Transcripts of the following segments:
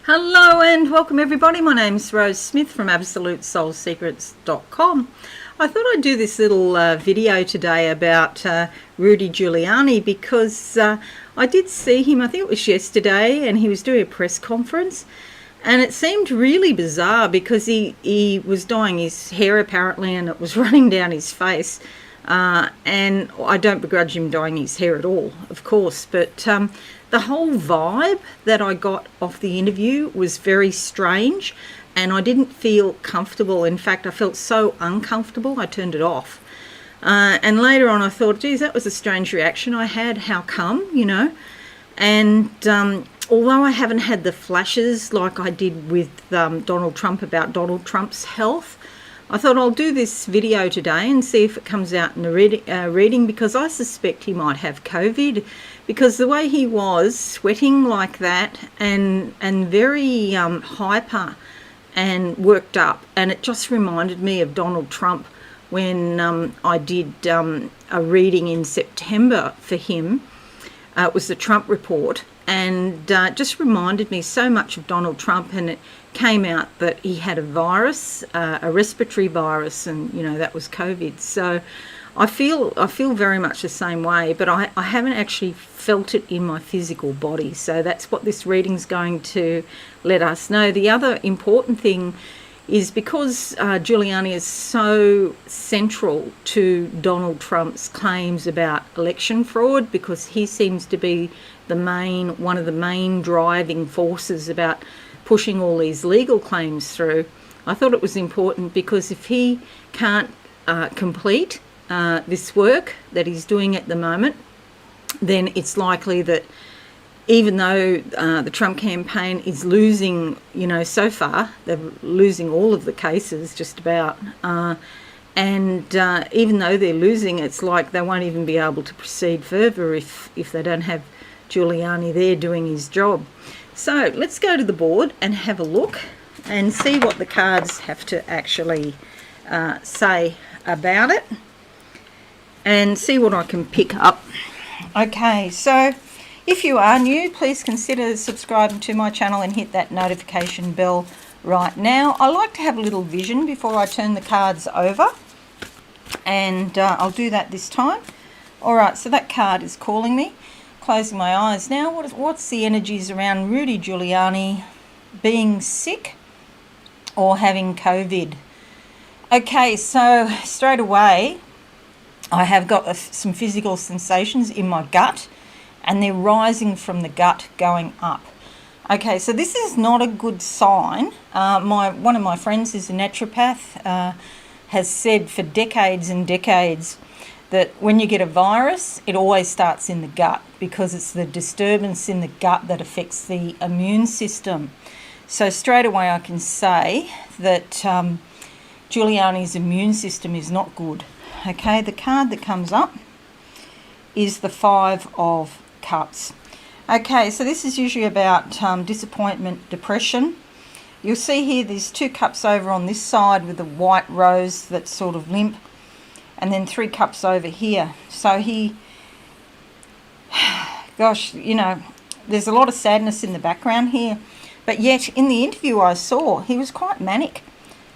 Hello and welcome everybody. My name's Rose Smith from AbsoluteSoulSecrets.com. I thought I'd do this little video today about Rudy Giuliani because I did see him, I think it was yesterday, and he was doing a press conference, and it seemed really bizarre because he was dyeing his hair apparently and it was running down his face. And I don't begrudge him dyeing his hair at all, of course, but the whole vibe that I got off the interview was very strange and I didn't feel comfortable. In fact, I felt so uncomfortable I turned it off. And later on I thought, geez, that was a strange reaction I had. How come, you know? And although I haven't had the flashes like I did with Donald Trump about Donald Trump's health, I thought I'll do this video today and see if it comes out in the reading, because I suspect he might have COVID, because the way he was sweating like that and very hyper and worked up, and it just reminded me of Donald Trump when I did a reading in September for him. It was the Trump report, and just reminded me so much of Donald Trump, and it came out that he had a virus, a respiratory virus, and you know that was COVID. So I feel very much the same way, but I haven't actually felt it in my physical body. So that's what this reading's going to let us know. The other important thing is because Giuliani is so central to Donald Trump's claims about election fraud, because he seems to be one of the main driving forces about pushing all these legal claims through. I thought it was important because if he can't complete this work that he's doing at the moment, then it's likely that even though the Trump campaign is losing, you know, so far, they're losing all of the cases just about, and even though they're losing, it's like they won't even be able to proceed further if they don't have Giuliani there doing his job. So let's go to the board and have a look and see what the cards have to actually say about it, and see what I can pick up. Okay, so if you are new, please consider subscribing to my channel and hit that notification bell right now. I like to have a little vision before I turn the cards over, and I'll do that this time. Alright, so that card is calling me. Closing my eyes now. What's the energies around Rudy Giuliani being sick or having COVID? Okay, so straight away I have got some physical sensations in my gut, and they're rising from the gut going up. Okay, so this is not a good sign. One of my friends is a naturopath, has said for decades and decades that when you get a virus, it always starts in the gut, because it's the disturbance in the gut that affects the immune system. So straight away I can say that Giuliani's immune system is not good. Okay, the card that comes up is the Five of Cups. Okay, so this is usually about disappointment, depression. You'll see here there's 2 cups over on this side with a white rose that's sort of limp, and then 3 cups over here. So gosh, you know, there's a lot of sadness in the background here, but yet in the interview I saw he was quite manic.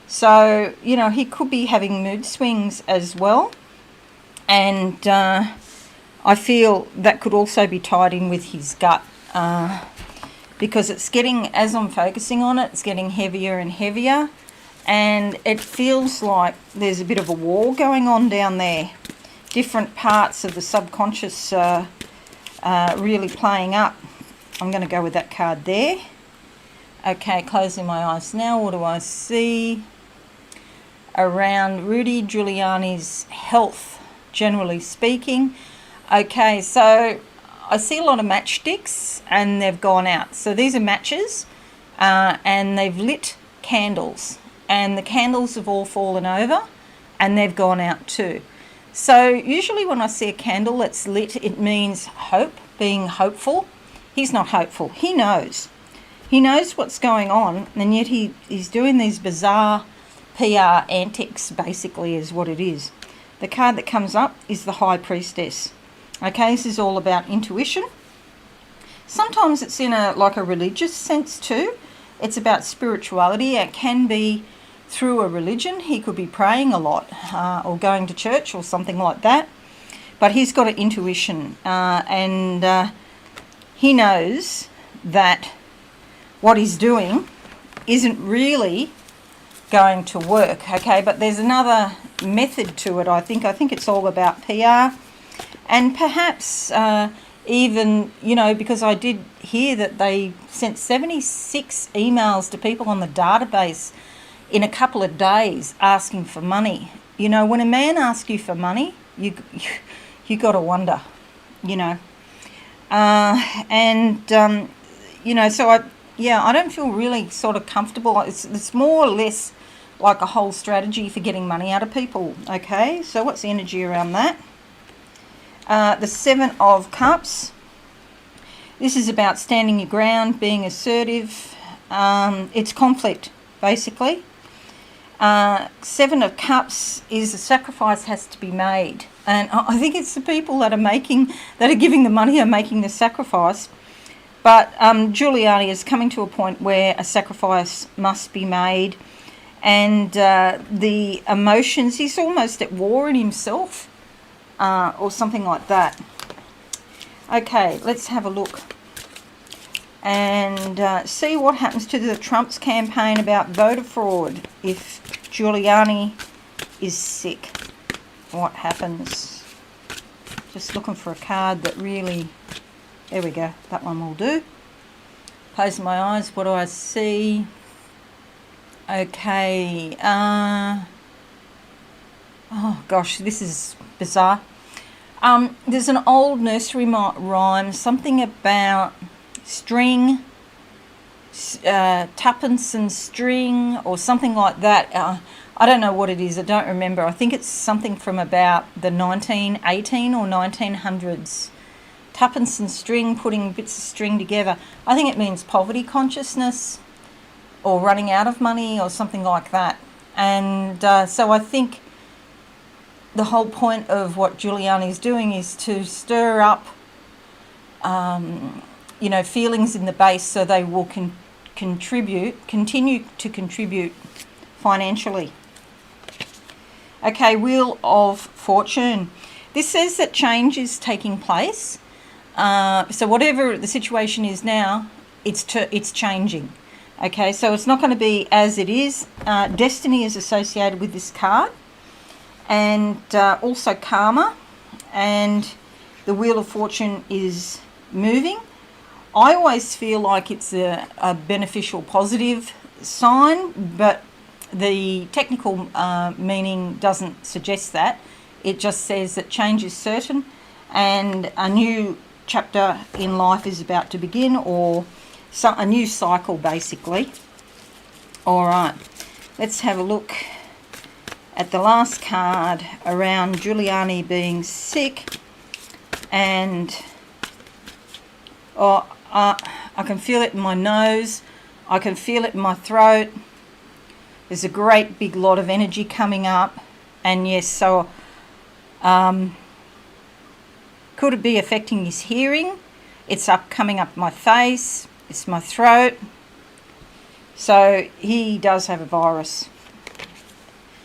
So, you know, he could be having mood swings as well, and I feel that could also be tied in with his gut, because it's getting, as I'm focusing on it, it's getting heavier and heavier, and it feels like there's a bit of a war going on down there. Different parts of the subconscious really playing up. I'm going to go with that card there. Okay, closing my eyes now. What do I see around Rudy Giuliani's health, generally speaking? Okay, so I see a lot of matchsticks and they've gone out. So these are matches, and they've lit candles, and the candles have all fallen over and they've gone out too. So usually when I see a candle that's lit, it means hope, being hopeful. He's not hopeful. He knows. He knows what's going on, and yet he's doing these bizarre PR antics, basically, is what it is. The card that comes up is the High Priestess. Okay, this is all about intuition. Sometimes it's in like a religious sense too. It's about spirituality. It can be through a religion. He could be praying a lot or going to church or something like that. But he's got an intuition and he knows that what he's doing isn't really going to work, okay? But there's another method to it, I think. I think it's all about PR. And perhaps even, you know, because I did hear that they sent 76 emails to people on the database in a couple of days asking for money. You know, when a man asks you for money, you got to wonder, you know. You know, so I don't feel really sort of comfortable. It's more or less like a whole strategy for getting money out of people, okay? So what's the energy around that? The Seven of Cups. This is about standing your ground, being assertive. It's conflict, basically. Seven of Cups is a sacrifice has to be made. And I think it's the people that are giving the money are making the sacrifice. But Giuliani is coming to a point where a sacrifice must be made. And the emotions, he's almost at war in himself or something like that. Okay, let's have a look and see what happens to the Trump's campaign about voter fraud if Giuliani is sick. What happens? Just looking for a card that really... There we go. That one will do. Close my eyes. What do I see? Okay. Oh, gosh, this is bizarre. There's an old nursery rhyme, something about string, tuppence and string, or something like that. I don't know what it is. I don't remember. I think it's something from about the 1918 or 1900s. Tuppence and string, putting bits of string together. I think it means poverty consciousness or running out of money or something like that. And so I think the whole point of what Giuliani is doing is to stir up, you know, feelings in the base so they will continue to contribute financially. Okay, Wheel of Fortune. This says that change is taking place. So whatever the situation is now, it's changing. Okay, so it's not going to be as it is. Destiny is associated with this card, and also karma, and the Wheel of Fortune is moving. I always feel like it's a beneficial, positive sign, but the technical meaning doesn't suggest that. It just says that change is certain and a new chapter in life is about to begin, or a new cycle, basically. All right, let's have a look at the last card around Giuliani being sick. And I can feel it in my nose. I can feel it in my throat. There's a great big lot of energy coming up. And yes, so could it be affecting his hearing? It's coming up my face. It's my throat. So he does have a virus.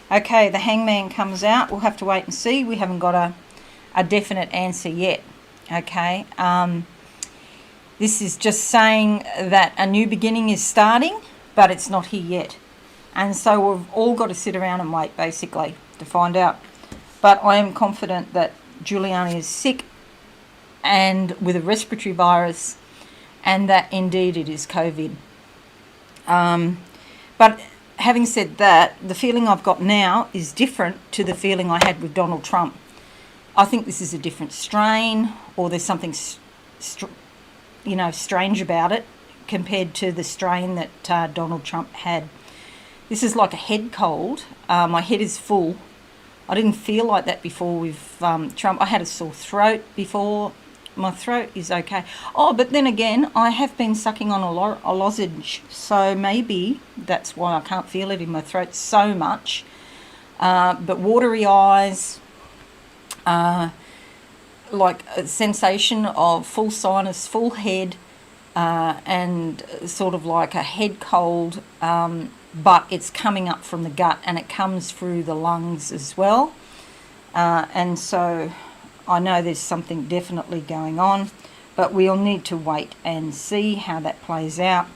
Okay, the Hangman comes out. We'll have to wait and see. We haven't got a definite answer yet. Okay. This is just saying that a new beginning is starting, but it's not here yet. And so we've all got to sit around and wait, basically, to find out. But I am confident that Giuliani is sick and with a respiratory virus, and that indeed it is COVID. But having said that, the feeling I've got now is different to the feeling I had with Donald Trump. I think this is a different strain, or there's something, strange about it compared to the strain that Donald Trump had. This is like a head cold. My head is full. I didn't feel like that before with Trump. I had a sore throat before. My throat is okay. Oh, but then again, I have been sucking on a lozenge, so maybe that's why I can't feel it in my throat so much. But watery eyes, like a sensation of full sinus, full head, and sort of like a head cold, but it's coming up from the gut and it comes through the lungs as well. And so I know there's something definitely going on, but we'll need to wait and see how that plays out.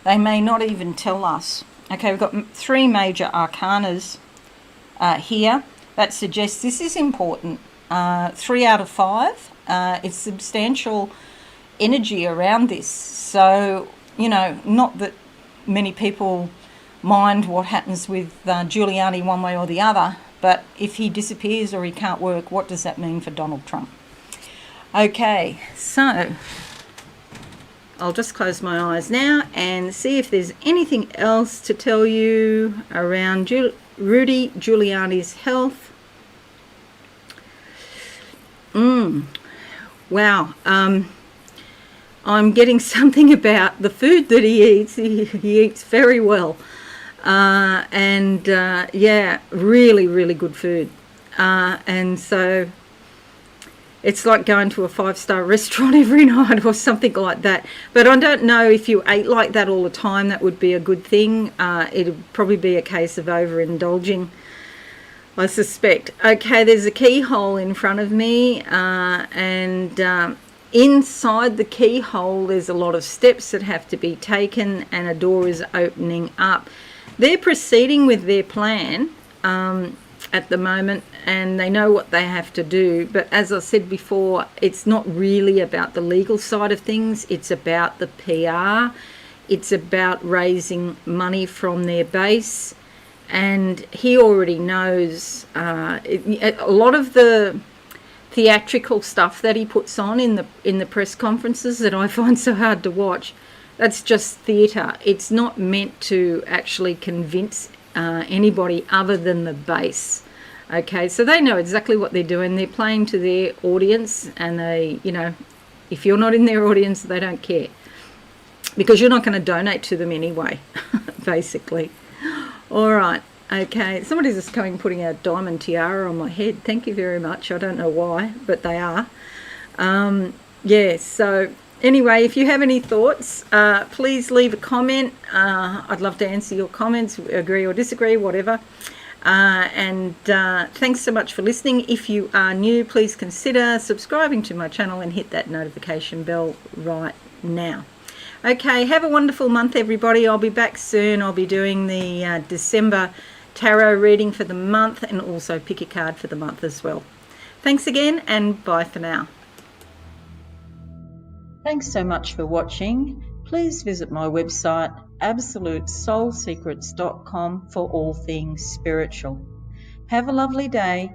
They may not even tell us. Okay, we've got 3 major arcanas here. That suggests this is important. 3 out of 5. It's substantial energy around this. So, you know, not that many people mind what happens with Giuliani one way or the other, but if he disappears or he can't work, what does that mean for Donald Trump? Okay, so I'll just close my eyes now and see if there's anything else to tell you around Rudy Giuliani's health. Wow. I'm getting something about the food that he eats. He eats very well. Yeah, really, really good food. And so it's like going to a 5-star restaurant every night or something like that. But I don't know if you ate like that all the time, that would be a good thing. It'd probably be a case of overindulging, I suspect. Okay, there's a keyhole in front of me, inside the keyhole there's a lot of steps that have to be taken and a door is opening up. They're proceeding with their plan at the moment, and they know what they have to do. But as I said before, it's not really about the legal side of things. It's about the PR. It's about raising money from their base. And he already knows a lot of the theatrical stuff that he puts on in the press conferences that I find so hard to watch. That's just theatre. It's not meant to actually convince anybody other than the base. Okay, so they know exactly what they're doing. They're playing to their audience, and they, you know, if you're not in their audience, they don't care, because you're not going to donate to them anyway, basically. All right. Okay, somebody's just coming putting a diamond tiara on my head. Thank you very much. I don't know why, but they are. Yeah, so anyway, if you have any thoughts, please leave a comment. I'd love to answer your comments, agree or disagree, whatever. Thanks so much for listening. If you are new, please consider subscribing to my channel and hit that notification bell right now. Okay, have a wonderful month, everybody. I'll be back soon. I'll be doing the December tarot reading for the month and also pick a card for the month as well. Thanks again, and bye for now. Thanks so much for watching. Please visit my website absolutesoulsecrets.com for all things spiritual. Have a lovely day.